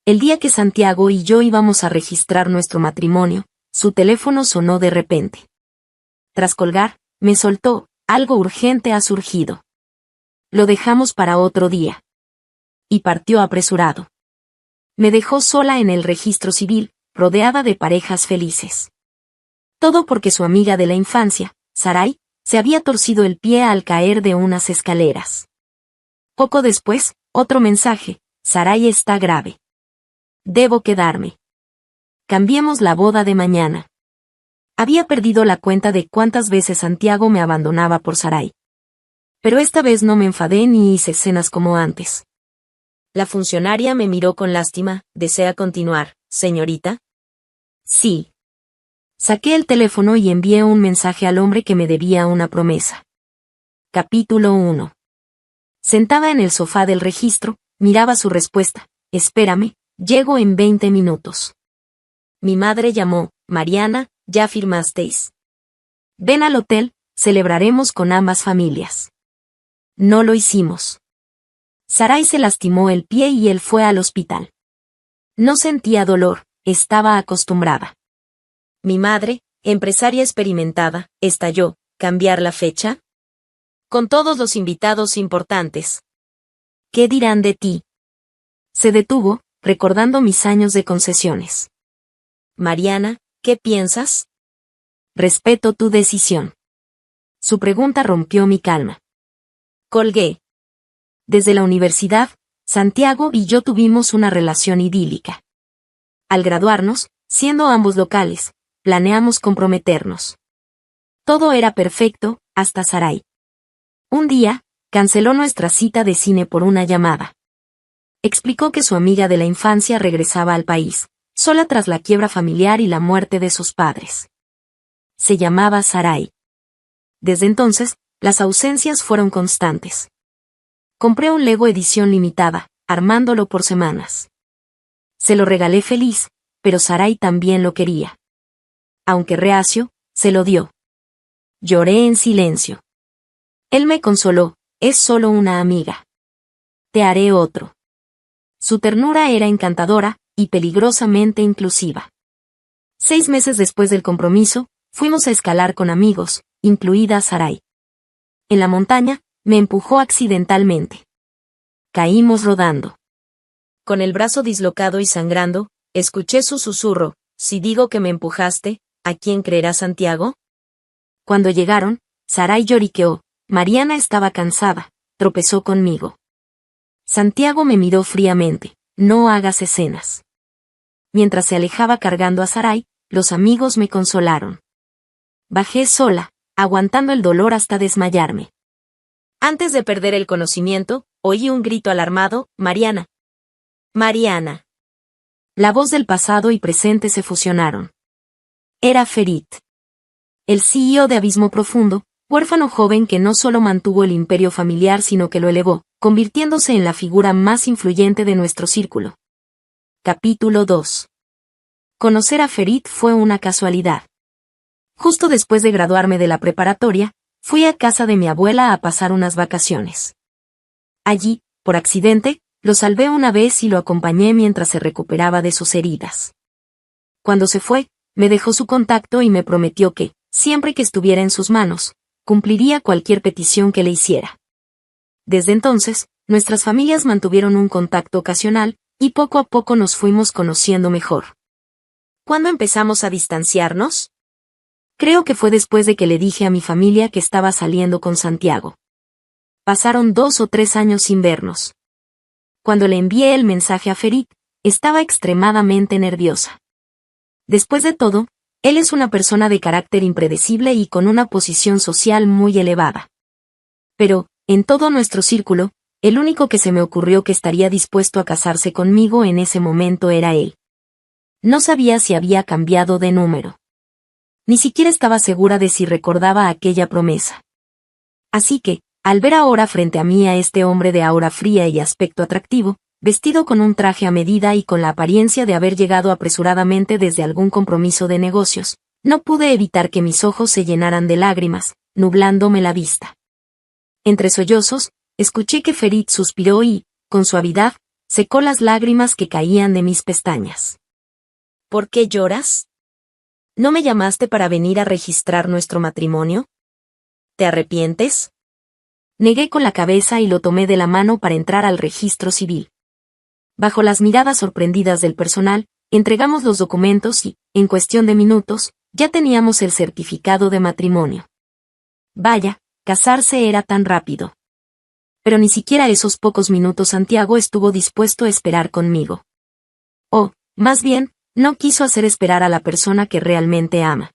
El día que Santiago y yo íbamos a registrar nuestro matrimonio, su teléfono sonó de repente. Tras colgar, me soltó: algo urgente ha surgido. Lo dejamos para otro día. Y partió apresurado. Me dejó sola en el registro civil, rodeada de parejas felices. Todo porque su amiga de la infancia, Sarai, se había torcido el pie al caer de unas escaleras. Poco después, otro mensaje: Sarai está grave. Debo quedarme. Cambiemos la boda de mañana. Había perdido la cuenta de cuántas veces Santiago me abandonaba por Sarai. Pero esta vez no me enfadé ni hice escenas como antes. La funcionaria me miró con lástima. ¿Desea continuar, señorita? Sí. Saqué el teléfono y envié un mensaje al hombre que me debía una promesa. Capítulo 1. Sentada en el sofá del registro, miraba su respuesta: espérame, llego en 20 minutos. Mi madre llamó: Mariana, ¿ya firmasteis? Ven al hotel, celebraremos con ambas familias. No lo hicimos. Sarai se lastimó el pie y él fue al hospital. No sentía dolor, estaba acostumbrada. Mi madre, empresaria experimentada, estalló: ¿cambiar la fecha? Con todos los invitados importantes. ¿Qué dirán de ti? Se detuvo, recordando mis años de concesiones. Mariana, ¿qué piensas? Respeto tu decisión. Su pregunta rompió mi calma. Colgué. Desde la universidad, Santiago y yo tuvimos una relación idílica. Al graduarnos, siendo ambos locales, planeamos comprometernos. Todo era perfecto, hasta Sarai. Un día, canceló nuestra cita de cine por una llamada. Explicó que su amiga de la infancia regresaba al país, sola tras la quiebra familiar y la muerte de sus padres. Se llamaba Sarai. Desde entonces, las ausencias fueron constantes. Compré un Lego edición limitada, armándolo por semanas. Se lo regalé feliz, pero Sarai también lo quería. Aunque reacio, se lo dio. Lloré en silencio. Él me consoló: es solo una amiga. Te haré otro. Su ternura era encantadora, y peligrosamente inclusiva. 6 meses después del compromiso, fuimos a escalar con amigos, incluida Sarai. En la montaña, me empujó accidentalmente. Caímos rodando. Con el brazo dislocado y sangrando, escuché su susurro: si digo que me empujaste, ¿a quién creerá Santiago? Cuando llegaron, Sarai lloriqueó: Mariana estaba cansada, tropezó conmigo. Santiago me miró fríamente: no hagas escenas. Mientras se alejaba cargando a Sarai, los amigos me consolaron. Bajé sola, aguantando el dolor hasta desmayarme. Antes de perder el conocimiento, oí un grito alarmado: Mariana. Mariana. La voz del pasado y presente se fusionaron. Era Ferit. El CEO de Abismo Profundo, huérfano joven que no solo mantuvo el imperio familiar sino que lo elevó, convirtiéndose en la figura más influyente de nuestro círculo. Capítulo 2. Conocer a Ferit fue una casualidad. Justo después de graduarme de la preparatoria, fui a casa de mi abuela a pasar unas vacaciones. Allí, por accidente, lo salvé una vez y lo acompañé mientras se recuperaba de sus heridas. Cuando se fue, me dejó su contacto y me prometió que, siempre que estuviera en sus manos, cumpliría cualquier petición que le hiciera. Desde entonces, nuestras familias mantuvieron un contacto ocasional, y poco a poco nos fuimos conociendo mejor. ¿Cuándo empezamos a distanciarnos? Creo que fue después de que le dije a mi familia que estaba saliendo con Santiago. Pasaron 2 o 3 años sin vernos. Cuando le envié el mensaje a Ferit, estaba extremadamente nerviosa. Después de todo, él es una persona de carácter impredecible y con una posición social muy elevada. Pero, en todo nuestro círculo, el único que se me ocurrió que estaría dispuesto a casarse conmigo en ese momento era él. No sabía si había cambiado de número. Ni siquiera estaba segura de si recordaba aquella promesa. Así que, al ver ahora frente a mí a este hombre de aura fría y aspecto atractivo, vestido con un traje a medida y con la apariencia de haber llegado apresuradamente desde algún compromiso de negocios, no pude evitar que mis ojos se llenaran de lágrimas, nublándome la vista. Entre sollozos, escuché que Ferit suspiró y, con suavidad, secó las lágrimas que caían de mis pestañas. ¿Por qué lloras? ¿No me llamaste para venir a registrar nuestro matrimonio? ¿Te arrepientes? Negué con la cabeza y lo tomé de la mano para entrar al registro civil. Bajo las miradas sorprendidas del personal, entregamos los documentos y, en cuestión de minutos, ya teníamos el certificado de matrimonio. Vaya, casarse era tan rápido. Pero ni siquiera esos pocos minutos Santiago estuvo dispuesto a esperar conmigo. O, más bien, no quiso hacer esperar a la persona que realmente ama.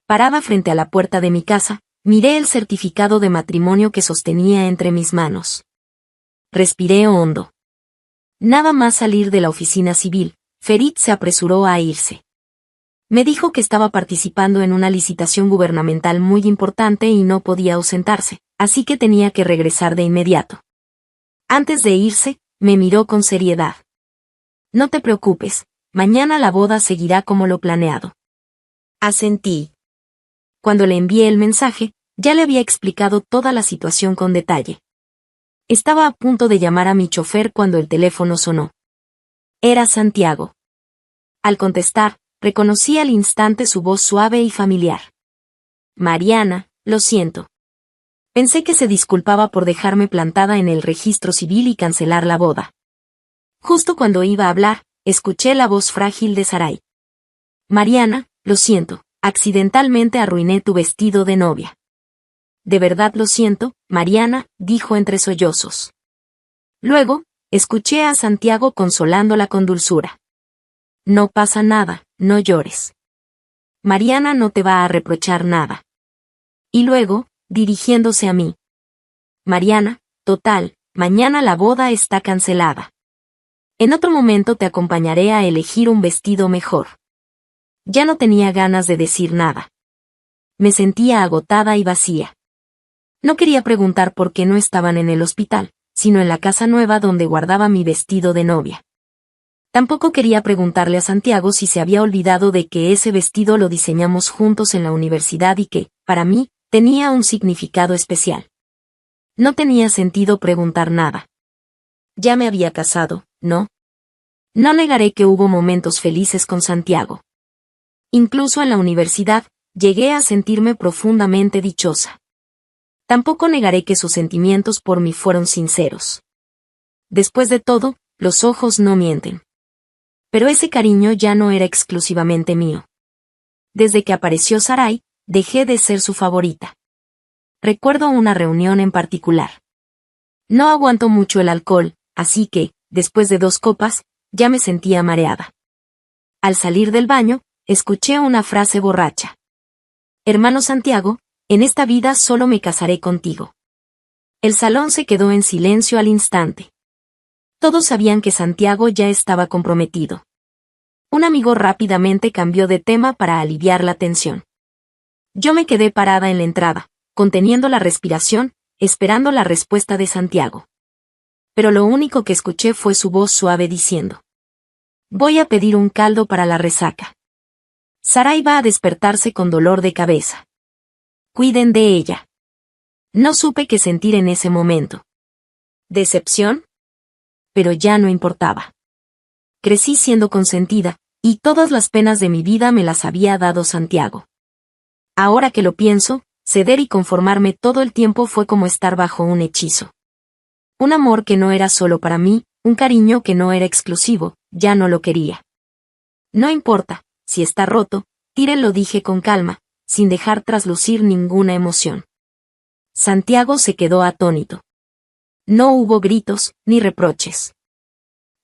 Parada frente a la puerta de mi casa, miré el certificado de matrimonio que sostenía entre mis manos. Respiré hondo. Nada más salir de la oficina civil, Ferit se apresuró a irse. Me dijo que estaba participando en una licitación gubernamental muy importante y no podía ausentarse, así que tenía que regresar de inmediato. Antes de irse, me miró con seriedad. No te preocupes, mañana la boda seguirá como lo planeado. Asentí. Cuando le envié el mensaje, ya le había explicado toda la situación con detalle. Estaba a punto de llamar a mi chofer cuando el teléfono sonó. Era Santiago. Al contestar, reconocí al instante su voz suave y familiar. Mariana, lo siento. Pensé que se disculpaba por dejarme plantada en el registro civil y cancelar la boda. Justo cuando iba a hablar, escuché la voz frágil de Sarai. Mariana, lo siento, accidentalmente arruiné tu vestido de novia. De verdad lo siento, Mariana, dijo entre sollozos. Luego, escuché a Santiago consolándola con dulzura. No pasa nada, no llores. Mariana no te va a reprochar nada. Y luego, dirigiéndose a mí. Mariana, total, mañana la boda está cancelada. En otro momento te acompañaré a elegir un vestido mejor. Ya no tenía ganas de decir nada. Me sentía agotada y vacía. No quería preguntar por qué no estaban en el hospital, sino en la casa nueva donde guardaba mi vestido de novia. Tampoco quería preguntarle a Santiago si se había olvidado de que ese vestido lo diseñamos juntos en la universidad y que, para mí, tenía un significado especial. No tenía sentido preguntar nada. Ya me había casado, ¿no? No negaré que hubo momentos felices con Santiago. Incluso en la universidad, llegué a sentirme profundamente dichosa. Tampoco negaré que sus sentimientos por mí fueron sinceros. Después de todo, los ojos no mienten. Pero ese cariño ya no era exclusivamente mío. Desde que apareció Sarai, dejé de ser su favorita. Recuerdo una reunión en particular. No aguanto mucho el alcohol, así que, después de 2 copas, ya me sentía mareada. Al salir del baño, escuché una frase borracha. Hermano Santiago, en esta vida solo me casaré contigo. El salón se quedó en silencio al instante. Todos sabían que Santiago ya estaba comprometido. Un amigo rápidamente cambió de tema para aliviar la tensión. Yo me quedé parada en la entrada, conteniendo la respiración, esperando la respuesta de Santiago. Pero lo único que escuché fue su voz suave diciendo: voy a pedir un caldo para la resaca. Sarai va a despertarse con dolor de cabeza. Cuiden de ella. No supe qué sentir en ese momento. ¿Decepción? Pero ya no importaba. Crecí siendo consentida, y todas las penas de mi vida me las había dado Santiago. Ahora que lo pienso, ceder y conformarme todo el tiempo fue como estar bajo un hechizo. Un amor que no era solo para mí, un cariño que no era exclusivo, ya no lo quería. No importa, si está roto, tírelo, dije con calma, sin dejar traslucir ninguna emoción. Santiago se quedó atónito. No hubo gritos, ni reproches.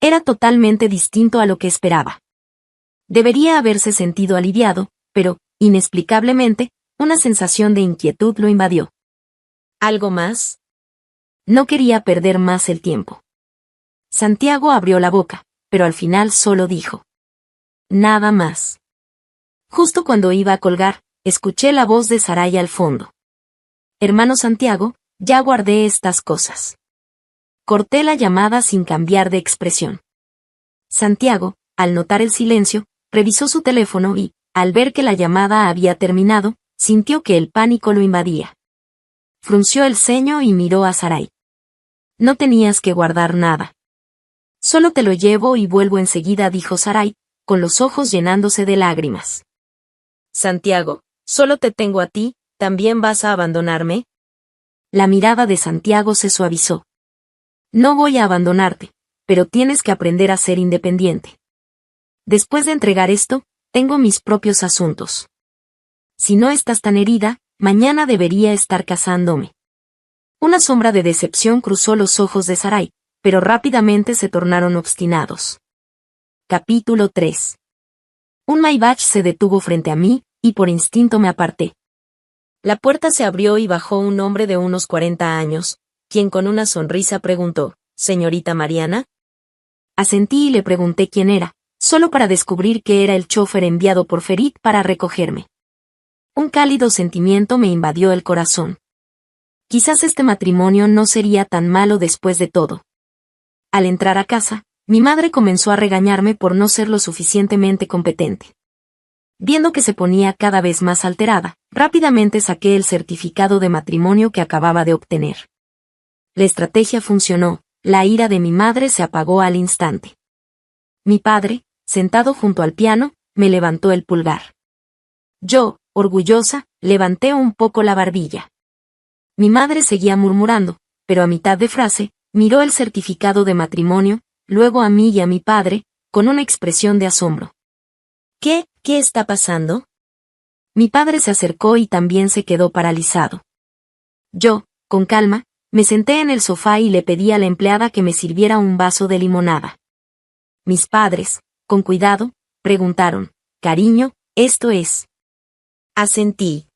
Era totalmente distinto a lo que esperaba. Debería haberse sentido aliviado, pero, inexplicablemente, una sensación de inquietud lo invadió. ¿Algo más? No quería perder más el tiempo. Santiago abrió la boca, pero al final solo dijo: nada más. Justo cuando iba a colgar, escuché la voz de Sarai al fondo. Hermano Santiago, ya guardé estas cosas. Corté la llamada sin cambiar de expresión. Santiago, al notar el silencio, revisó su teléfono y, al ver que la llamada había terminado, sintió que el pánico lo invadía. Frunció el ceño y miró a Sarai. No tenías que guardar nada. Solo te lo llevo y vuelvo enseguida, dijo Sarai, con los ojos llenándose de lágrimas. Santiago, solo te tengo a ti, ¿también vas a abandonarme? La mirada de Santiago se suavizó. No voy a abandonarte, pero tienes que aprender a ser independiente. Después de entregar esto, tengo mis propios asuntos. Si no estás tan herida, mañana debería estar casándome. Una sombra de decepción cruzó los ojos de Sarai, pero rápidamente se tornaron obstinados. Capítulo 3. Un Maybach se detuvo frente a mí, y por instinto me aparté. La puerta se abrió y bajó un hombre de unos 40 años, quien con una sonrisa preguntó, ¿Señorita Mariana? Asentí y le pregunté quién era, solo para descubrir que era el chofer enviado por Ferit para recogerme. Un cálido sentimiento me invadió el corazón. Quizás este matrimonio no sería tan malo después de todo. Al entrar a casa, mi madre comenzó a regañarme por no ser lo suficientemente competente. Viendo que se ponía cada vez más alterada, rápidamente saqué el certificado de matrimonio que acababa de obtener. La estrategia funcionó, la ira de mi madre se apagó al instante. Mi padre, sentado junto al piano, me levantó el pulgar. Yo, orgullosa, levanté un poco la barbilla. Mi madre seguía murmurando, pero a mitad de frase, miró el certificado de matrimonio, luego a mí y a mi padre, con una expresión de asombro. ¿Qué está pasando? Mi padre se acercó y también se quedó paralizado. Yo, con calma, me senté en el sofá y le pedí a la empleada que me sirviera un vaso de limonada. Mis padres, con cuidado, preguntaron, «Cariño, ¿esto es?» Asentí.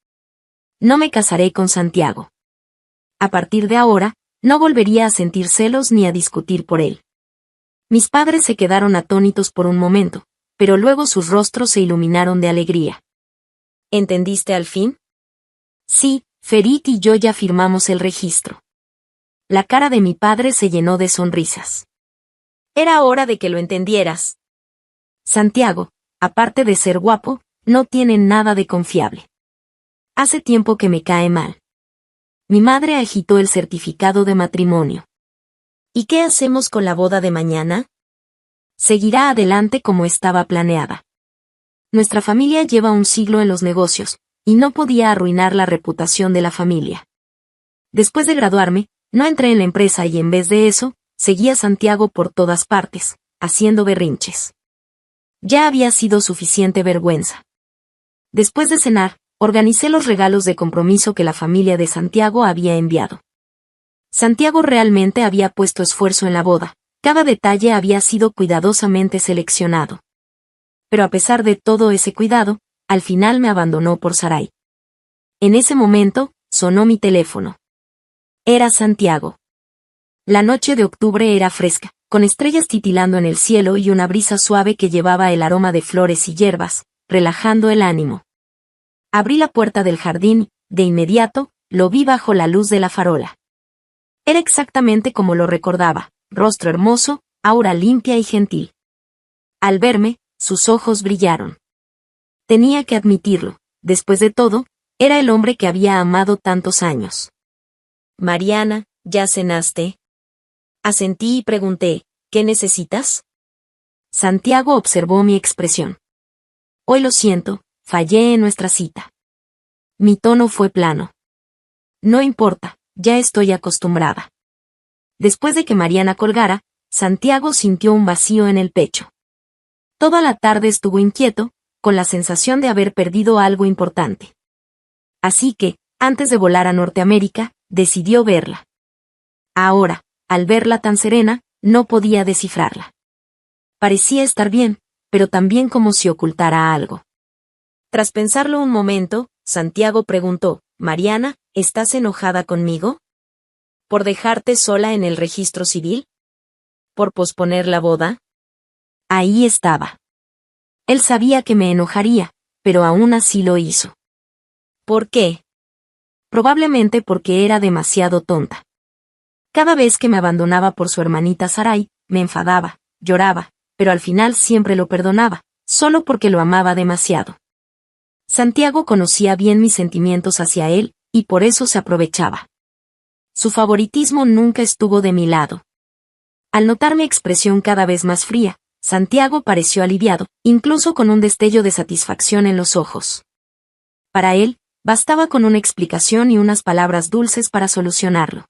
No me casaré con Santiago. A partir de ahora, no volvería a sentir celos ni a discutir por él. Mis padres se quedaron atónitos por un momento, pero luego sus rostros se iluminaron de alegría. ¿Entendiste al fin? Sí, Ferit y yo ya firmamos el registro. La cara de mi padre se llenó de sonrisas. Era hora de que lo entendieras. Santiago, aparte de ser guapo, no tiene nada de confiable. Hace tiempo que me cae mal. Mi madre agitó el certificado de matrimonio. ¿Y qué hacemos con la boda de mañana? Seguirá adelante como estaba planeada. Nuestra familia lleva un siglo en los negocios, y no podía arruinar la reputación de la familia. Después de graduarme, no entré en la empresa y en vez de eso, seguí a Santiago por todas partes, haciendo berrinches. Ya había sido suficiente vergüenza. Después de cenar, organicé los regalos de compromiso que la familia de Santiago había enviado. Santiago realmente había puesto esfuerzo en la boda, cada detalle había sido cuidadosamente seleccionado. Pero a pesar de todo ese cuidado, al final me abandonó por Sarai. En ese momento, sonó mi teléfono. Era Santiago. La noche de octubre era fresca, con estrellas titilando en el cielo y una brisa suave que llevaba el aroma de flores y hierbas, relajando el ánimo. Abrí la puerta del jardín y, de inmediato, lo vi bajo la luz de la farola. Era exactamente como lo recordaba, rostro hermoso, aura limpia y gentil. Al verme, sus ojos brillaron. Tenía que admitirlo, después de todo, era el hombre que había amado tantos años. Mariana, ¿ya cenaste? Asentí y pregunté, ¿qué necesitas? Santiago observó mi expresión. Hoy lo siento, fallé en nuestra cita. Mi tono fue plano. No importa, ya estoy acostumbrada. Después de que Mariana colgara, Santiago sintió un vacío en el pecho. Toda la tarde estuvo inquieto, con la sensación de haber perdido algo importante. Así que, antes de volar a Norteamérica, decidió verla. Ahora, al verla tan serena, no podía descifrarla. Parecía estar bien, pero también como si ocultara algo. Tras pensarlo un momento, Santiago preguntó, Mariana, ¿estás enojada conmigo? ¿Por dejarte sola en el registro civil? ¿Por posponer la boda? Ahí estaba. Él sabía que me enojaría, pero aún así lo hizo. ¿Por qué? Probablemente porque era demasiado tonta. Cada vez que me abandonaba por su hermanita Sarai, me enfadaba, lloraba, pero al final siempre lo perdonaba, solo porque lo amaba demasiado. Santiago conocía bien mis sentimientos hacia él, y por eso se aprovechaba. Su favoritismo nunca estuvo de mi lado. Al notar mi expresión cada vez más fría, Santiago pareció aliviado, incluso con un destello de satisfacción en los ojos. Para él, bastaba con una explicación y unas palabras dulces para solucionarlo.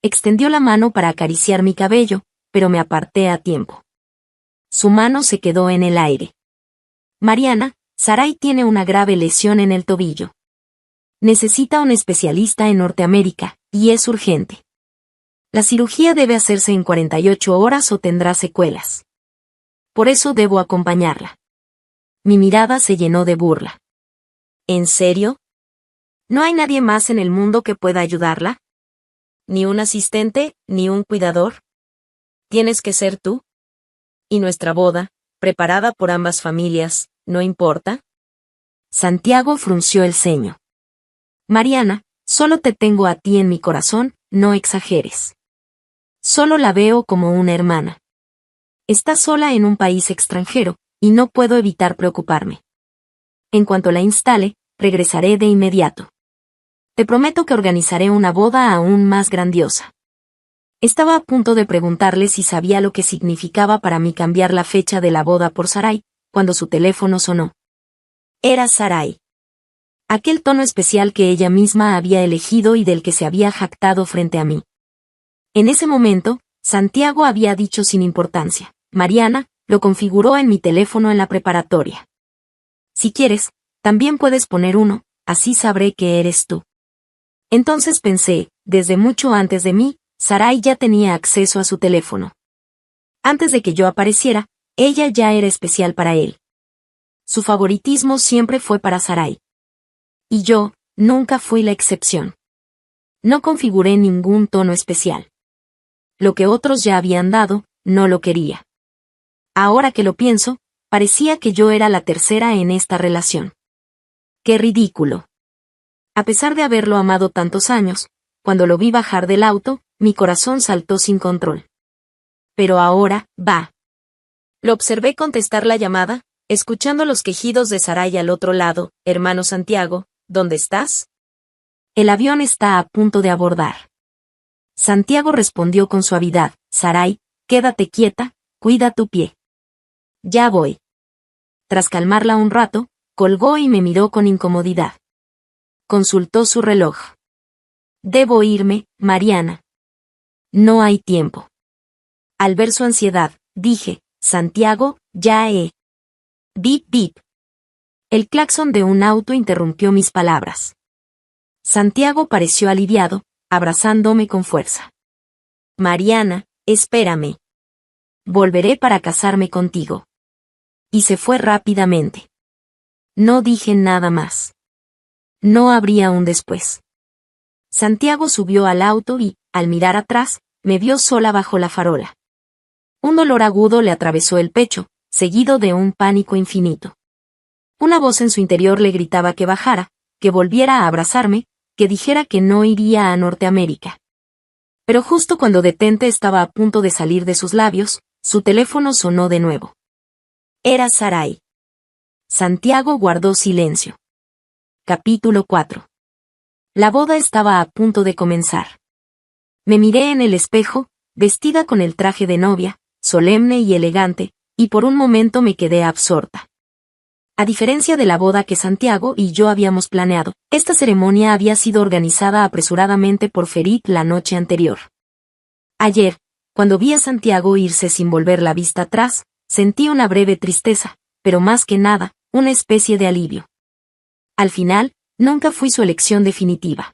Extendió la mano para acariciar mi cabello, pero me aparté a tiempo. Su mano se quedó en el aire. Mariana, Sarai tiene una grave lesión en el tobillo. Necesita un especialista en Norteamérica, y es urgente. La cirugía debe hacerse en 48 horas o tendrá secuelas. Por eso debo acompañarla. Mi mirada se llenó de burla. ¿En serio? ¿No hay nadie más en el mundo que pueda ayudarla? ¿Ni un asistente, ni un cuidador? ¿Tienes que ser tú? ¿Y nuestra boda, preparada por ambas familias, no importa? Santiago frunció el ceño. Mariana, solo te tengo a ti en mi corazón, no exageres. Solo la veo como una hermana. Está sola en un país extranjero, y no puedo evitar preocuparme. En cuanto la instale, regresaré de inmediato. Te prometo que organizaré una boda aún más grandiosa. Estaba a punto de preguntarle si sabía lo que significaba para mí cambiar la fecha de la boda por Sarai, cuando su teléfono sonó. Era Sarai. Aquel tono especial que ella misma había elegido y del que se había jactado frente a mí. En ese momento, Santiago había dicho sin importancia, Mariana, lo configuró en mi teléfono en la preparatoria. Si quieres, también puedes poner uno, así sabré que eres tú. Entonces pensé, desde mucho antes de mí, Sarai ya tenía acceso a su teléfono. Antes de que yo apareciera, ella ya era especial para él. Su favoritismo siempre fue para Sarai. Y yo, nunca fui la excepción. No configuré ningún tono especial. Lo que otros ya habían dado, no lo quería. Ahora que lo pienso, parecía que yo era la tercera en esta relación. ¡Qué ridículo! A pesar de haberlo amado tantos años, cuando lo vi bajar del auto, mi corazón saltó sin control. Pero ahora, va. Lo observé contestar la llamada, escuchando los quejidos de Sarai al otro lado. Hermano Santiago, ¿dónde estás? El avión está a punto de abordar. Santiago respondió con suavidad, Sarai, quédate quieta, cuida tu pie. Ya voy. Tras calmarla un rato, colgó y me miró con incomodidad. Consultó su reloj. Debo irme, Mariana. No hay tiempo. Al ver su ansiedad, dije, Santiago, ya he. Bip bip. El claxon de un auto interrumpió mis palabras. Santiago pareció aliviado, abrazándome con fuerza. Mariana, espérame. Volveré para casarme contigo. Y se fue rápidamente. No dije nada más. No habría un después. Santiago subió al auto y, al mirar atrás, me vio sola bajo la farola. Un dolor agudo le atravesó el pecho, seguido de un pánico infinito. Una voz en su interior le gritaba que bajara, que volviera a abrazarme, que dijera que no iría a Norteamérica. Pero justo cuando Detente estaba a punto de salir de sus labios, su teléfono sonó de nuevo. Era Sarai. Santiago guardó silencio. Capítulo 4. La boda estaba a punto de comenzar. Me miré en el espejo, vestida con el traje de novia, solemne y elegante, y por un momento me quedé absorta. A diferencia de la boda que Santiago y yo habíamos planeado, esta ceremonia había sido organizada apresuradamente por Ferit la noche anterior. Ayer, cuando vi a Santiago irse sin volver la vista atrás, sentí una breve tristeza, pero más que nada, una especie de alivio. Al final, nunca fui su elección definitiva.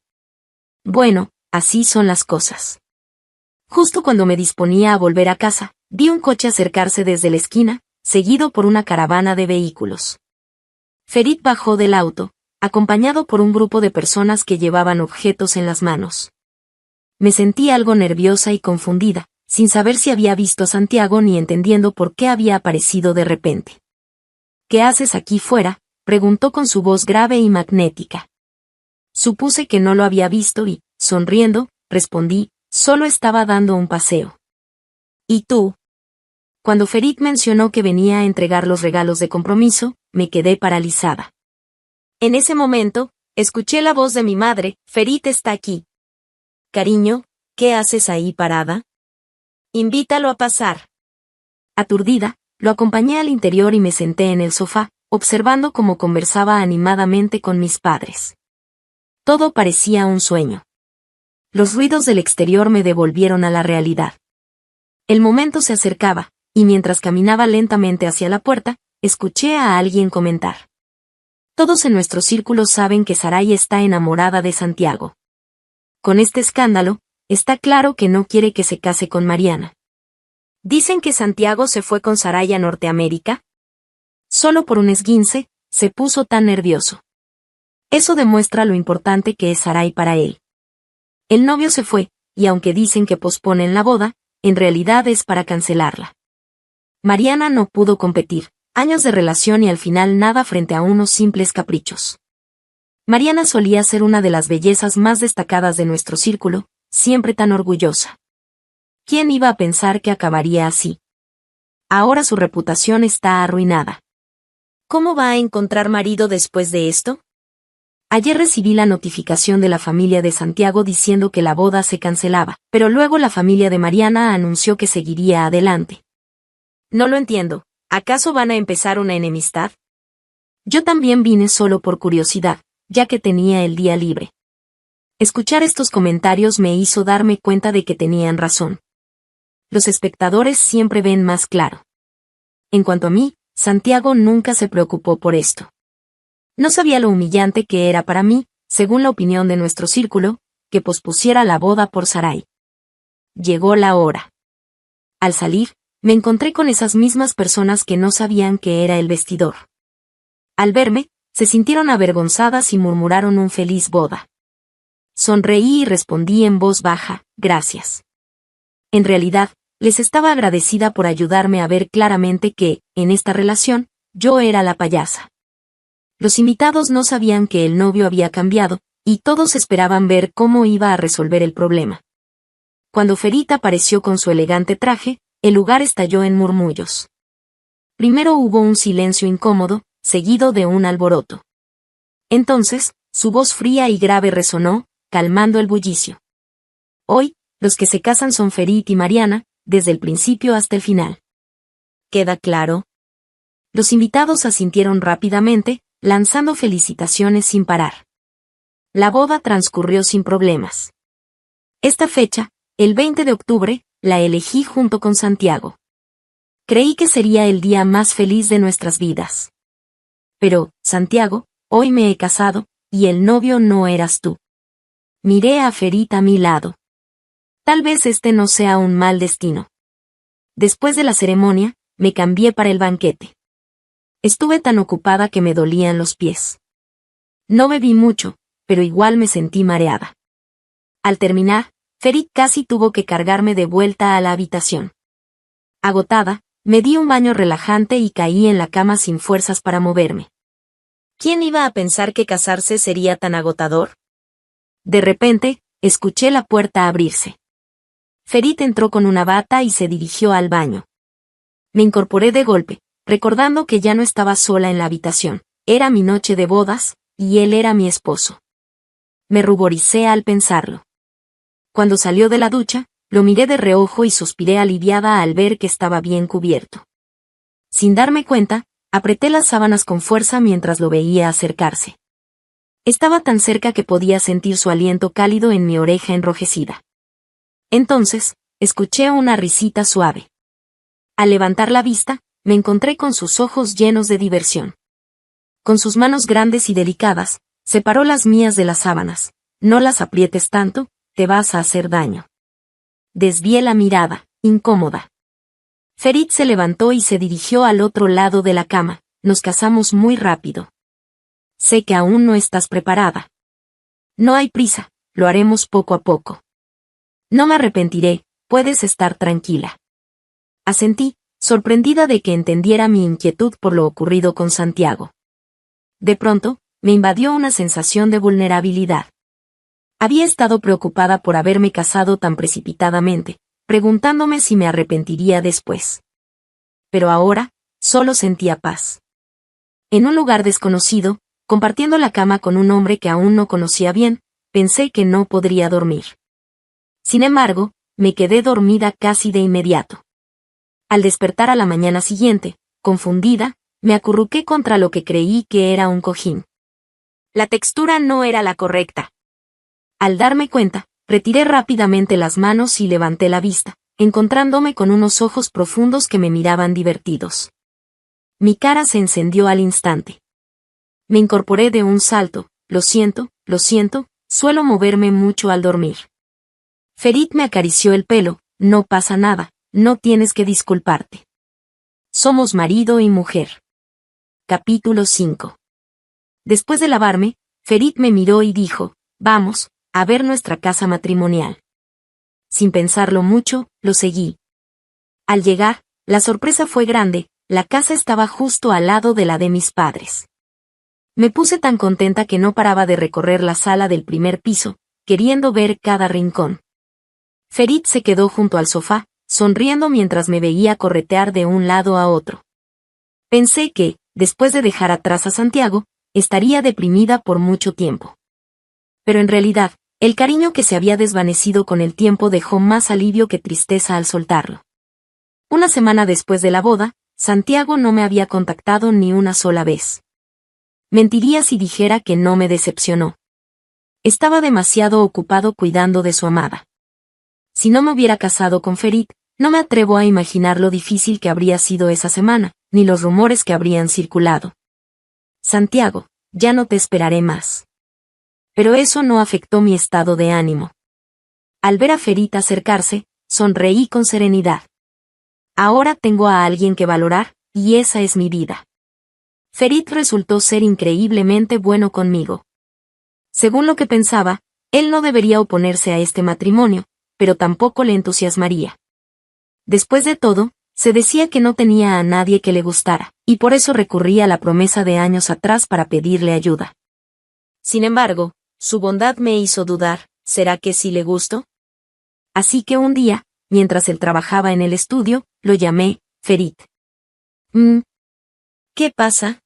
Bueno, así son las cosas. Justo cuando me disponía a volver a casa, vi un coche acercarse desde la esquina, seguido por una caravana de vehículos. Ferit bajó del auto, acompañado por un grupo de personas que llevaban objetos en las manos. Me sentí algo nerviosa y confundida, sin saber si había visto a Santiago ni entendiendo por qué había aparecido de repente. ¿Qué haces aquí fuera?, preguntó con su voz grave y magnética. Supuse que no lo había visto y, sonriendo, respondí, solo estaba dando un paseo. ¿Y tú? Cuando Ferit mencionó que venía a entregar los regalos de compromiso, me quedé paralizada. En ese momento, escuché la voz de mi madre, Ferit está aquí. Cariño, ¿qué haces ahí parada? Invítalo a pasar. Aturdida, lo acompañé al interior y me senté en el sofá, observando cómo conversaba animadamente con mis padres. Todo parecía un sueño. Los ruidos del exterior me devolvieron a la realidad. El momento se acercaba, y mientras caminaba lentamente hacia la puerta, escuché a alguien comentar. Todos en nuestro círculo saben que Sarai está enamorada de Santiago. Con este escándalo, está claro que no quiere que se case con Mariana. ¿Dicen que Santiago se fue con Sarai a Norteamérica? Solo por un esguince, se puso tan nervioso. Eso demuestra lo importante que es Sarai para él. El novio se fue, y aunque dicen que posponen la boda, en realidad es para cancelarla. Mariana no pudo competir, años de relación y al final nada frente a unos simples caprichos. Mariana solía ser una de las bellezas más destacadas de nuestro círculo, siempre tan orgullosa. ¿Quién iba a pensar que acabaría así? Ahora su reputación está arruinada. ¿Cómo va a encontrar marido después de esto? Ayer recibí la notificación de la familia de Santiago diciendo que la boda se cancelaba, pero luego la familia de Mariana anunció que seguiría adelante. No lo entiendo. ¿Acaso van a empezar una enemistad? Yo también vine solo por curiosidad, ya que tenía el día libre. Escuchar estos comentarios me hizo darme cuenta de que tenían razón. Los espectadores siempre ven más claro. En cuanto a mí, Santiago nunca se preocupó por esto. No sabía lo humillante que era para mí, según la opinión de nuestro círculo, que pospusiera la boda por Sarai. Llegó la hora. Al salir, me encontré con esas mismas personas que no sabían que era el vestidor. Al verme, se sintieron avergonzadas y murmuraron un feliz boda. Sonreí y respondí en voz baja, gracias. En realidad, les estaba agradecida por ayudarme a ver claramente que, en esta relación, yo era la payasa. Los invitados no sabían que el novio había cambiado, y todos esperaban ver cómo iba a resolver el problema. Cuando Ferit apareció con su elegante traje, el lugar estalló en murmullos. Primero hubo un silencio incómodo, seguido de un alboroto. Entonces, su voz fría y grave resonó, calmando el bullicio. Hoy, los que se casan son Ferit y Mariana, desde el principio hasta el final. ¿Queda claro? Los invitados asintieron rápidamente, lanzando felicitaciones sin parar. La boda transcurrió sin problemas. Esta fecha, el 20 de octubre, la elegí junto con Santiago. Creí que sería el día más feliz de nuestras vidas. Pero, Santiago, hoy me he casado, y el novio no eras tú. Miré a Ferit a mi lado. Tal vez este no sea un mal destino. Después de la ceremonia, me cambié para el banquete. Estuve tan ocupada que me dolían los pies. No bebí mucho, pero igual me sentí mareada. Al terminar, Ferit casi tuvo que cargarme de vuelta a la habitación. Agotada, me di un baño relajante y caí en la cama sin fuerzas para moverme. ¿Quién iba a pensar que casarse sería tan agotador? De repente, escuché la puerta abrirse. Ferit entró con una bata y se dirigió al baño. Me incorporé de golpe, recordando que ya no estaba sola en la habitación. Era mi noche de bodas, y él era mi esposo. Me ruboricé al pensarlo. Cuando salió de la ducha, lo miré de reojo y suspiré aliviada al ver que estaba bien cubierto. Sin darme cuenta, apreté las sábanas con fuerza mientras lo veía acercarse. Estaba tan cerca que podía sentir su aliento cálido en mi oreja enrojecida. Entonces, escuché una risita suave. Al levantar la vista, me encontré con sus ojos llenos de diversión. Con sus manos grandes y delicadas, separó las mías de las sábanas. No las aprietes tanto, te vas a hacer daño. Desvié la mirada, incómoda. Ferit se levantó y se dirigió al otro lado de la cama. Nos casamos muy rápido. Sé que aún no estás preparada. No hay prisa, lo haremos poco a poco. No me arrepentiré, puedes estar tranquila. Asentí, sorprendida de que entendiera mi inquietud por lo ocurrido con Santiago. De pronto, me invadió una sensación de vulnerabilidad. Había estado preocupada por haberme casado tan precipitadamente, preguntándome si me arrepentiría después. Pero ahora, solo sentía paz. En un lugar desconocido, compartiendo la cama con un hombre que aún no conocía bien, pensé que no podría dormir. Sin embargo, me quedé dormida casi de inmediato. Al despertar a la mañana siguiente, confundida, me acurruqué contra lo que creí que era un cojín. La textura no era la correcta. Al darme cuenta, retiré rápidamente las manos y levanté la vista, encontrándome con unos ojos profundos que me miraban divertidos. Mi cara se encendió al instante. Me incorporé de un salto. Lo siento, suelo moverme mucho al dormir. Ferit me acarició el pelo. No pasa nada, no tienes que disculparte. Somos marido y mujer. Capítulo 5. Después de lavarme, Ferit me miró y dijo, vamos, a ver nuestra casa matrimonial. Sin pensarlo mucho, lo seguí. Al llegar, la sorpresa fue grande, la casa estaba justo al lado de la de mis padres. Me puse tan contenta que no paraba de recorrer la sala del primer piso, queriendo ver cada rincón. Ferit se quedó junto al sofá, sonriendo mientras me veía corretear de un lado a otro. Pensé que, después de dejar atrás a Santiago, estaría deprimida por mucho tiempo. Pero en realidad, el cariño que se había desvanecido con el tiempo dejó más alivio que tristeza al soltarlo. Una semana después de la boda, Santiago no me había contactado ni una sola vez. Mentiría si dijera que no me decepcionó. Estaba demasiado ocupado cuidando de su amada. Si no me hubiera casado con Ferit, no me atrevo a imaginar lo difícil que habría sido esa semana, ni los rumores que habrían circulado. Santiago, ya no te esperaré más. Pero eso no afectó mi estado de ánimo. Al ver a Ferit acercarse, sonreí con serenidad. Ahora tengo a alguien que valorar, y esa es mi vida. Ferit resultó ser increíblemente bueno conmigo. Según lo que pensaba, él no debería oponerse a este matrimonio, pero tampoco le entusiasmaría. Después de todo, se decía que no tenía a nadie que le gustara, y por eso recurría a la promesa de años atrás para pedirle ayuda. Sin embargo, su bondad me hizo dudar, ¿será que sí le gusto? Así que un día, mientras él trabajaba en el estudio, lo llamé, Ferit. ¿Qué pasa?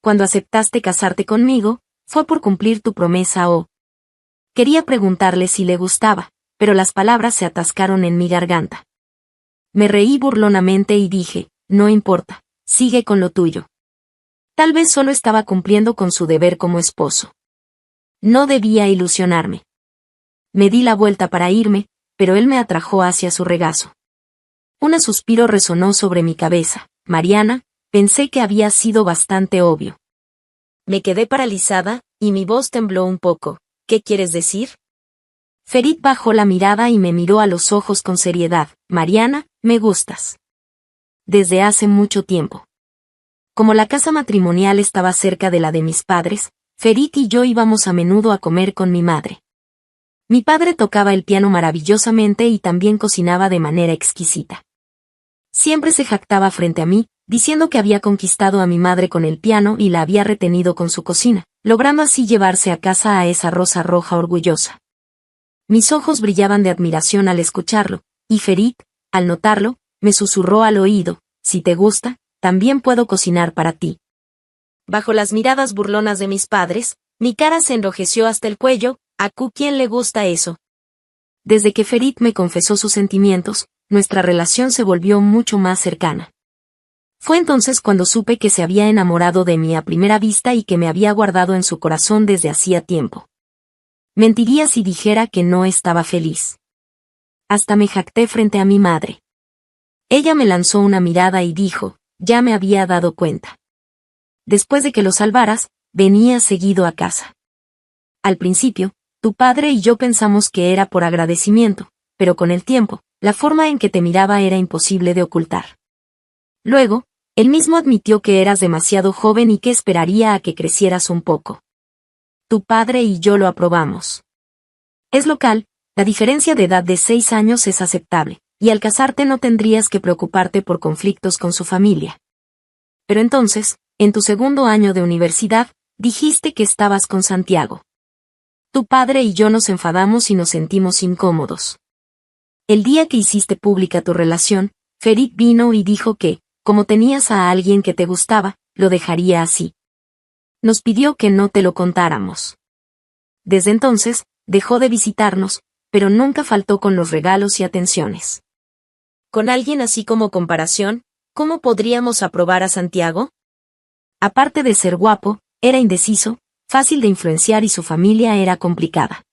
Cuando aceptaste casarte conmigo, fue por cumplir tu promesa o... Quería preguntarle si le gustaba, pero las palabras se atascaron en mi garganta. Me reí burlonamente y dije, no importa, sigue con lo tuyo. Tal vez solo estaba cumpliendo con su deber como esposo. No debía ilusionarme. Me di la vuelta para irme, pero él me atrajo hacia su regazo. Un suspiro resonó sobre mi cabeza. Mariana, pensé que había sido bastante obvio. Me quedé paralizada, y mi voz tembló un poco. ¿Qué quieres decir? Ferit bajó la mirada y me miró a los ojos con seriedad. Mariana, me gustas. Desde hace mucho tiempo. Como la casa matrimonial estaba cerca de la de mis padres, Ferit y yo íbamos a menudo a comer con mi madre. Mi padre tocaba el piano maravillosamente y también cocinaba de manera exquisita. Siempre se jactaba frente a mí, diciendo que había conquistado a mi madre con el piano y la había retenido con su cocina, logrando así llevarse a casa a esa rosa roja orgullosa. Mis ojos brillaban de admiración al escucharlo, y Ferit, al notarlo, me susurró al oído, si te gusta, también puedo cocinar para ti. Bajo las miradas burlonas de mis padres, mi cara se enrojeció hasta el cuello. ¿A quién le gusta eso? Desde que Ferit me confesó sus sentimientos, nuestra relación se volvió mucho más cercana. Fue entonces cuando supe que se había enamorado de mí a primera vista y que me había guardado en su corazón desde hacía tiempo. Mentiría si dijera que no estaba feliz. Hasta me jacté frente a mi madre. Ella me lanzó una mirada y dijo, ya me había dado cuenta. Después de que lo salvaras, venía seguido a casa. Al principio, tu padre y yo pensamos que era por agradecimiento, pero con el tiempo, la forma en que te miraba era imposible de ocultar. Luego, él mismo admitió que eras demasiado joven y que esperaría a que crecieras un poco. Tu padre y yo lo aprobamos. Es local, la diferencia de edad de 6 años es aceptable, y al casarte no tendrías que preocuparte por conflictos con su familia. Pero entonces, en tu segundo año de universidad, dijiste que estabas con Santiago. Tu padre y yo nos enfadamos y nos sentimos incómodos. El día que hiciste pública tu relación, Ferit vino y dijo que, como tenías a alguien que te gustaba, lo dejaría así. Nos pidió que no te lo contáramos. Desde entonces, dejó de visitarnos, pero nunca faltó con los regalos y atenciones. Con alguien así como comparación, ¿cómo podríamos aprobar a Santiago? Aparte de ser guapo, era indeciso, fácil de influenciar y su familia era complicada.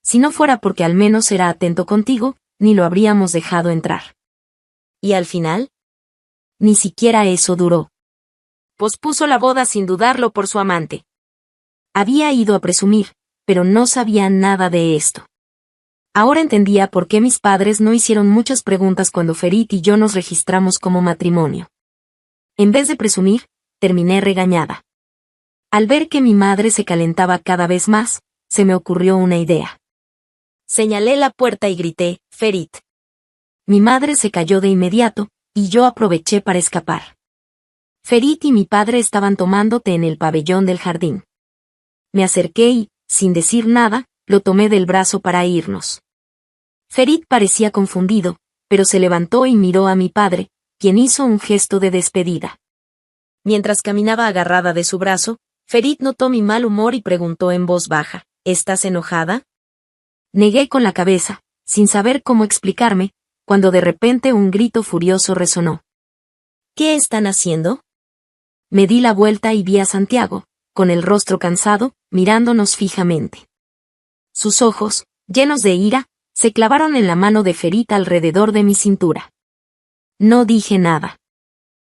Si no fuera porque al menos era atento contigo, ni lo habríamos dejado entrar. ¿Y al final? Ni siquiera eso duró. Pospuso la boda sin dudarlo por su amante. Había ido a presumir, pero no sabía nada de esto. Ahora entendía por qué mis padres no hicieron muchas preguntas cuando Ferit y yo nos registramos como matrimonio. En vez de presumir, terminé regañada. Al ver que mi madre se calentaba cada vez más, se me ocurrió una idea. Señalé la puerta y grité, Ferit. Mi madre se calló de inmediato, y yo aproveché para escapar. Ferit y mi padre estaban tomando té en el pabellón del jardín. Me acerqué y, sin decir nada, lo tomé del brazo para irnos. Ferit parecía confundido, pero se levantó y miró a mi padre, quien hizo un gesto de despedida. Mientras caminaba agarrada de su brazo, Ferit notó mi mal humor y preguntó en voz baja, ¿estás enojada? Negué con la cabeza, sin saber cómo explicarme, cuando de repente un grito furioso resonó. ¿Qué están haciendo? Me di la vuelta y vi a Santiago, con el rostro cansado, mirándonos fijamente. Sus ojos, llenos de ira, se clavaron en la mano de Ferit alrededor de mi cintura. No dije nada.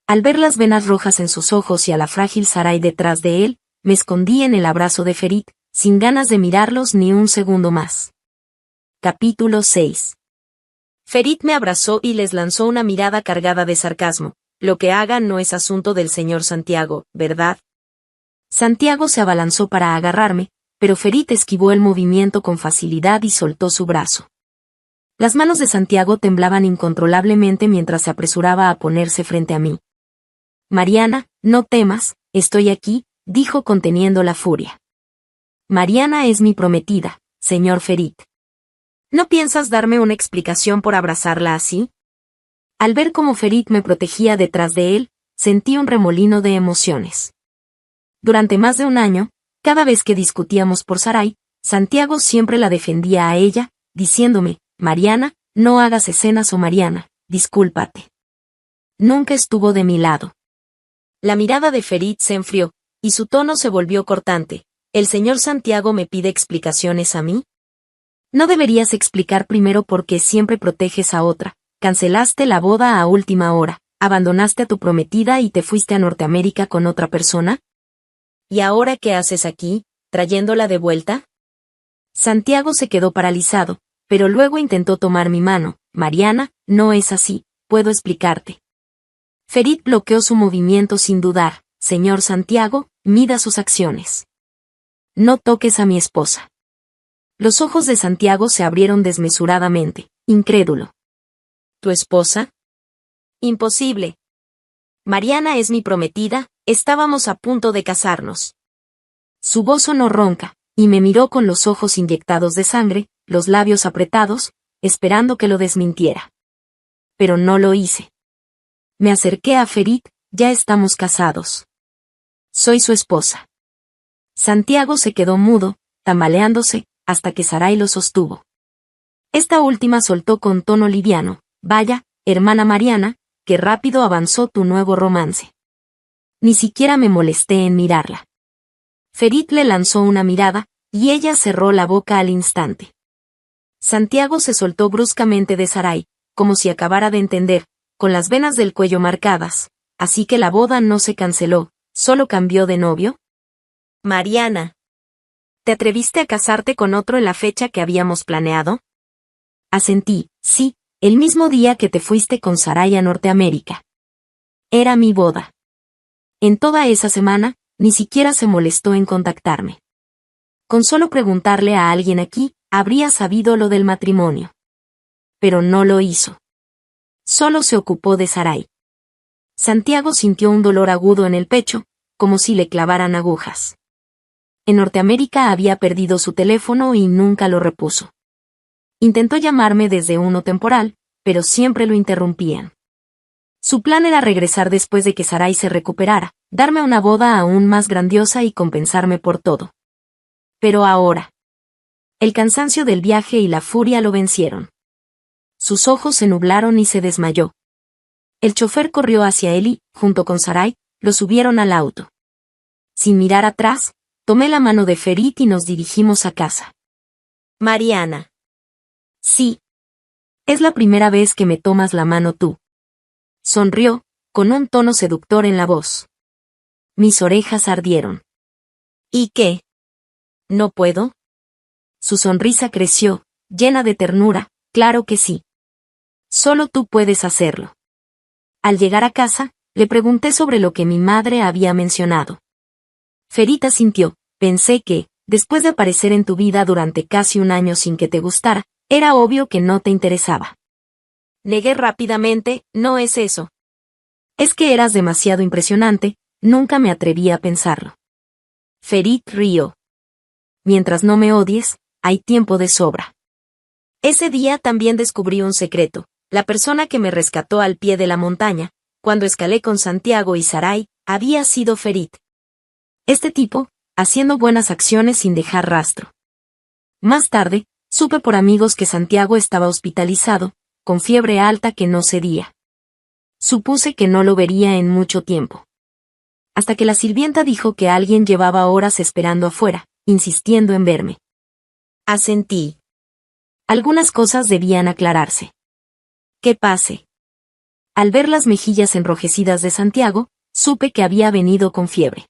Al ver las venas rojas en sus ojos y a la frágil Sarai detrás de él, me escondí en el abrazo de Ferit, sin ganas de mirarlos ni un segundo más. Capítulo 6. Ferit me abrazó y les lanzó una mirada cargada de sarcasmo. Lo que haga no es asunto del señor Santiago, ¿verdad? Santiago se abalanzó para agarrarme, pero Ferit esquivó el movimiento con facilidad y soltó su brazo. Las manos de Santiago temblaban incontrolablemente mientras se apresuraba a ponerse frente a mí. Mariana, no temas, estoy aquí, dijo conteniendo la furia. Mariana es mi prometida, señor Ferit. ¿No piensas darme una explicación por abrazarla así? Al ver cómo Ferit me protegía detrás de él, sentí un remolino de emociones. Durante más de un año, cada vez que discutíamos por Sarai, Santiago siempre la defendía a ella, diciéndome, Mariana, no hagas escenas o Mariana, discúlpate. Nunca estuvo de mi lado. La mirada de Ferit se enfrió, y su tono se volvió cortante. ¿El señor Santiago me pide explicaciones a mí? ¿No deberías explicar primero por qué siempre proteges a otra? Cancelaste la boda a última hora, abandonaste a tu prometida y te fuiste a Norteamérica con otra persona. ¿Y ahora qué haces aquí, trayéndola de vuelta? Santiago se quedó paralizado, pero luego intentó tomar mi mano. Mariana, no es así, puedo explicarte. Ferit bloqueó su movimiento sin dudar. Señor Santiago, mida sus acciones. No toques a mi esposa. Los ojos de Santiago se abrieron desmesuradamente, incrédulo. ¿Tu esposa? Imposible. Mariana es mi prometida, estábamos a punto de casarnos. Su voz sonó ronca, y me miró con los ojos inyectados de sangre, los labios apretados, esperando que lo desmintiera. Pero no lo hice. Me acerqué a Ferit, ya estamos casados. Soy su esposa. Santiago se quedó mudo, tambaleándose, hasta que Sarai lo sostuvo. Esta última soltó con tono liviano, vaya, hermana Mariana, qué rápido avanzó tu nuevo romance. Ni siquiera me molesté en mirarla. Ferit le lanzó una mirada, y ella cerró la boca al instante. Santiago se soltó bruscamente de Sarai, como si acabara de entender, con las venas del cuello marcadas, así que la boda no se canceló, solo cambió de novio. Mariana. ¿Te atreviste a casarte con otro en la fecha que habíamos planeado? Asentí, sí, el mismo día que te fuiste con Sarai a Norteamérica. Era mi boda. En toda esa semana, ni siquiera se molestó en contactarme. Con solo preguntarle a alguien aquí, habría sabido lo del matrimonio. Pero no lo hizo. Solo se ocupó de Sarai. Santiago sintió un dolor agudo en el pecho, como si le clavaran agujas. En Norteamérica había perdido su teléfono y nunca lo repuso. Intentó llamarme desde uno temporal, pero siempre lo interrumpían. Su plan era regresar después de que Sarai se recuperara, darme una boda aún más grandiosa y compensarme por todo. Pero ahora. El cansancio del viaje y la furia lo vencieron. Sus ojos se nublaron y se desmayó. El chofer corrió hacia él y, junto con Sarai, lo subieron al auto. Sin mirar atrás, tomé la mano de Ferit y nos dirigimos a casa. Mariana. Sí. Es la primera vez que me tomas la mano tú. Sonrió, con un tono seductor en la voz. Mis orejas ardieron. ¿Y qué? ¿No puedo? Su sonrisa creció, llena de ternura, claro que sí. Solo tú puedes hacerlo. Al llegar a casa, le pregunté sobre lo que mi madre había mencionado. Ferit asintió. Pensé que, después de aparecer en tu vida durante casi un año sin que te gustara, era obvio que no te interesaba. Negué rápidamente, no es eso. Es que eras demasiado impresionante, nunca me atreví a pensarlo. Ferit rió. Mientras no me odies, hay tiempo de sobra. Ese día también descubrí un secreto. La persona que me rescató al pie de la montaña, cuando escalé con Santiago y Sarai, había sido Ferit. Este tipo, haciendo buenas acciones sin dejar rastro. Más tarde, supe por amigos que Santiago estaba hospitalizado, con fiebre alta que no cedía. Supuse que no lo vería en mucho tiempo. Hasta que la sirvienta dijo que alguien llevaba horas esperando afuera, insistiendo en verme. Asentí. Algunas cosas debían aclararse. ¿Qué pase? Al ver las mejillas enrojecidas de Santiago, supe que había venido con fiebre.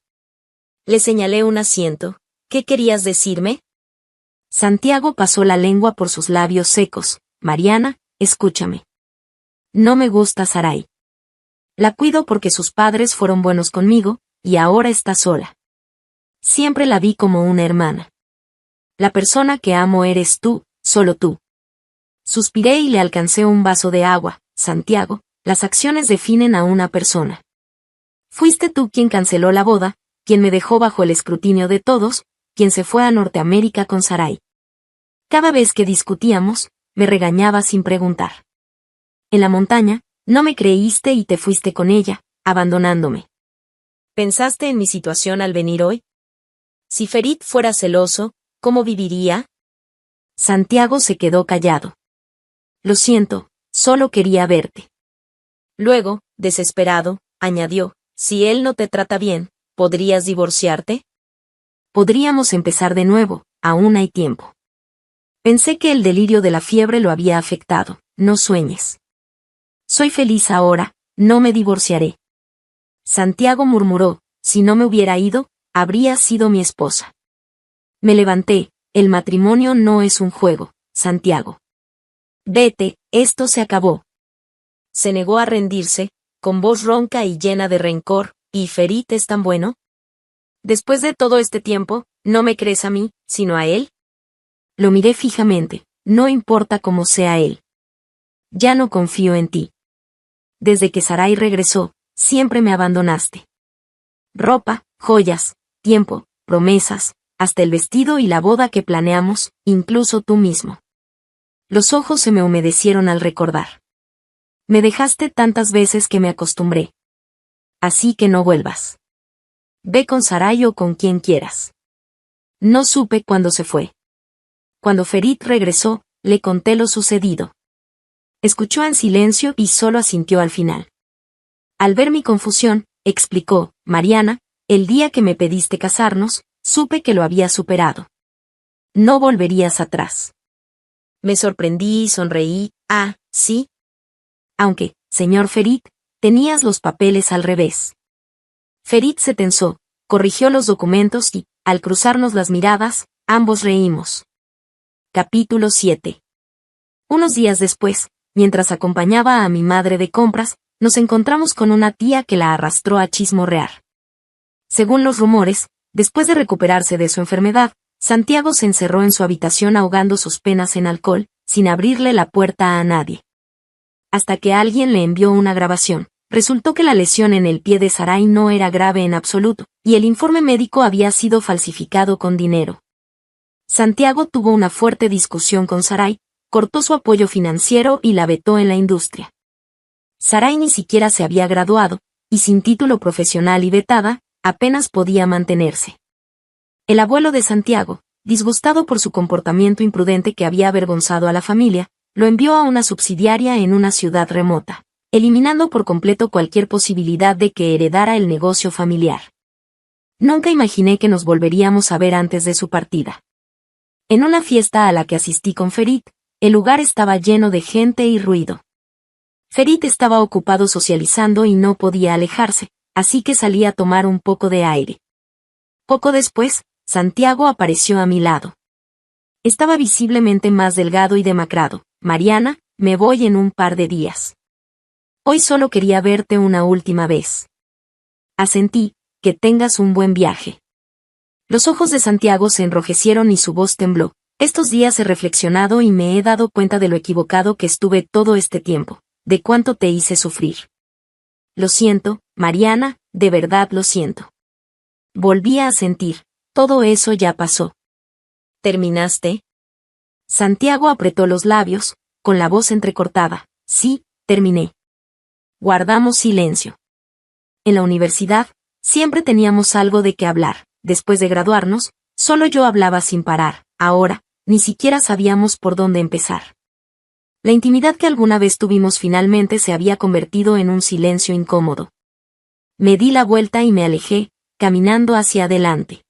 Le señalé un asiento. ¿Qué querías decirme? Santiago pasó la lengua por sus labios secos. Mariana, escúchame. No me gusta Sarai. La cuido porque sus padres fueron buenos conmigo, y ahora está sola. Siempre la vi como una hermana. La persona que amo eres tú, solo tú. Suspiré y le alcancé un vaso de agua. Santiago, las acciones definen a una persona. Fuiste tú quien canceló la boda, quien me dejó bajo el escrutinio de todos, quien se fue a Norteamérica con Sarai. Cada vez que discutíamos, me regañaba sin preguntar. En la montaña, no me creíste y te fuiste con ella, abandonándome. ¿Pensaste en mi situación al venir hoy? Si Ferit fuera celoso, ¿cómo viviría? Santiago se quedó callado. Lo siento, solo quería verte. Luego, desesperado, añadió, si él no te trata bien, ¿podrías divorciarte? Podríamos empezar de nuevo, aún hay tiempo. Pensé que el delirio de la fiebre lo había afectado, no sueñes. Soy feliz ahora, no me divorciaré. Santiago murmuró, si no me hubiera ido, habría sido mi esposa. Me levanté, el matrimonio no es un juego, Santiago. Vete, esto se acabó. Se negó a rendirse, con voz ronca y llena de rencor, ¿y Ferit es tan bueno? Después de todo este tiempo, ¿no me crees a mí, sino a él? Lo miré fijamente, no importa cómo sea él. Ya no confío en ti. Desde que Sarai regresó, siempre me abandonaste. Ropa, joyas, tiempo, promesas, hasta el vestido y la boda que planeamos, incluso tú mismo. Los ojos se me humedecieron al recordar. Me dejaste tantas veces que me acostumbré. Así que no vuelvas. Ve con Sarai o con quien quieras. No supe cuándo se fue. Cuando Ferit regresó, le conté lo sucedido. Escuchó en silencio y solo asintió al final. Al ver mi confusión, explicó, Mariana, el día que me pediste casarnos, supe que lo había superado. No volverías atrás. Me sorprendí y sonreí, sí. Aunque, señor Ferit, tenías los papeles al revés. Ferit se tensó, corrigió los documentos y, al cruzarnos las miradas, ambos reímos. Capítulo 7. Unos días después, mientras acompañaba a mi madre de compras, nos encontramos con una tía que la arrastró a chismorrear. Según los rumores, después de recuperarse de su enfermedad, Santiago se encerró en su habitación ahogando sus penas en alcohol, sin abrirle la puerta a nadie. Hasta que alguien le envió una grabación. Resultó que la lesión en el pie de Sarai no era grave en absoluto, y el informe médico había sido falsificado con dinero. Santiago tuvo una fuerte discusión con Sarai, cortó su apoyo financiero y la vetó en la industria. Sarai ni siquiera se había graduado, y sin título profesional y vetada, apenas podía mantenerse. El abuelo de Santiago, disgustado por su comportamiento imprudente que había avergonzado a la familia, lo envió a una subsidiaria en una ciudad remota, eliminando por completo cualquier posibilidad de que heredara el negocio familiar. Nunca imaginé que nos volveríamos a ver antes de su partida. En una fiesta a la que asistí con Ferit, el lugar estaba lleno de gente y ruido. Ferit estaba ocupado socializando y no podía alejarse, así que salí a tomar un poco de aire. Poco después, Santiago apareció a mi lado. Estaba visiblemente más delgado y demacrado. Mariana, me voy en un par de días. Hoy solo quería verte una última vez. Asentí, que tengas un buen viaje. Los ojos de Santiago se enrojecieron y su voz tembló. Estos días he reflexionado y me he dado cuenta de lo equivocado que estuve todo este tiempo, de cuánto te hice sufrir. Lo siento, Mariana, de verdad lo siento. Volví a sentir, todo eso ya pasó. ¿Terminaste? Santiago apretó los labios, con la voz entrecortada. Sí, terminé. Guardamos silencio. En la universidad, siempre teníamos algo de qué hablar. Después de graduarnos, solo yo hablaba sin parar. Ahora, ni siquiera sabíamos por dónde empezar. La intimidad que alguna vez tuvimos finalmente se había convertido en un silencio incómodo. Me di la vuelta y me alejé, caminando hacia adelante.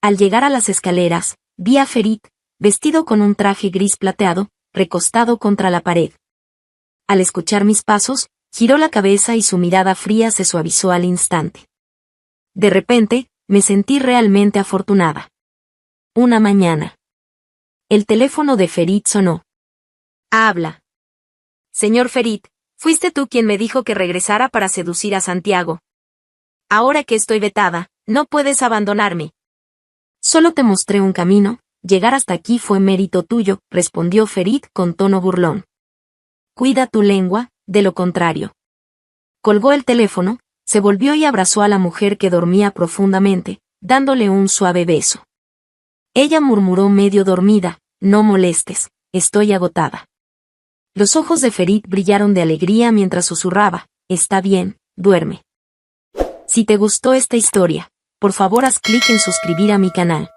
Al llegar a las escaleras, vi a Ferit, vestido con un traje gris plateado, recostado contra la pared. Al escuchar mis pasos, giró la cabeza y su mirada fría se suavizó al instante. De repente, me sentí realmente afortunada. Una mañana. El teléfono de Ferit sonó. Habla. Señor Ferit, fuiste tú quien me dijo que regresara para seducir a Santiago. Ahora que estoy vetada, no puedes abandonarme. Solo te mostré un camino, llegar hasta aquí fue mérito tuyo, respondió Ferit con tono burlón. Cuida tu lengua, de lo contrario. Colgó el teléfono, se volvió y abrazó a la mujer que dormía profundamente, dándole un suave beso. Ella murmuró medio dormida, no molestes, estoy agotada. Los ojos de Ferit brillaron de alegría mientras susurraba, está bien, duerme. Si te gustó esta historia, por favor haz clic en suscribir a mi canal.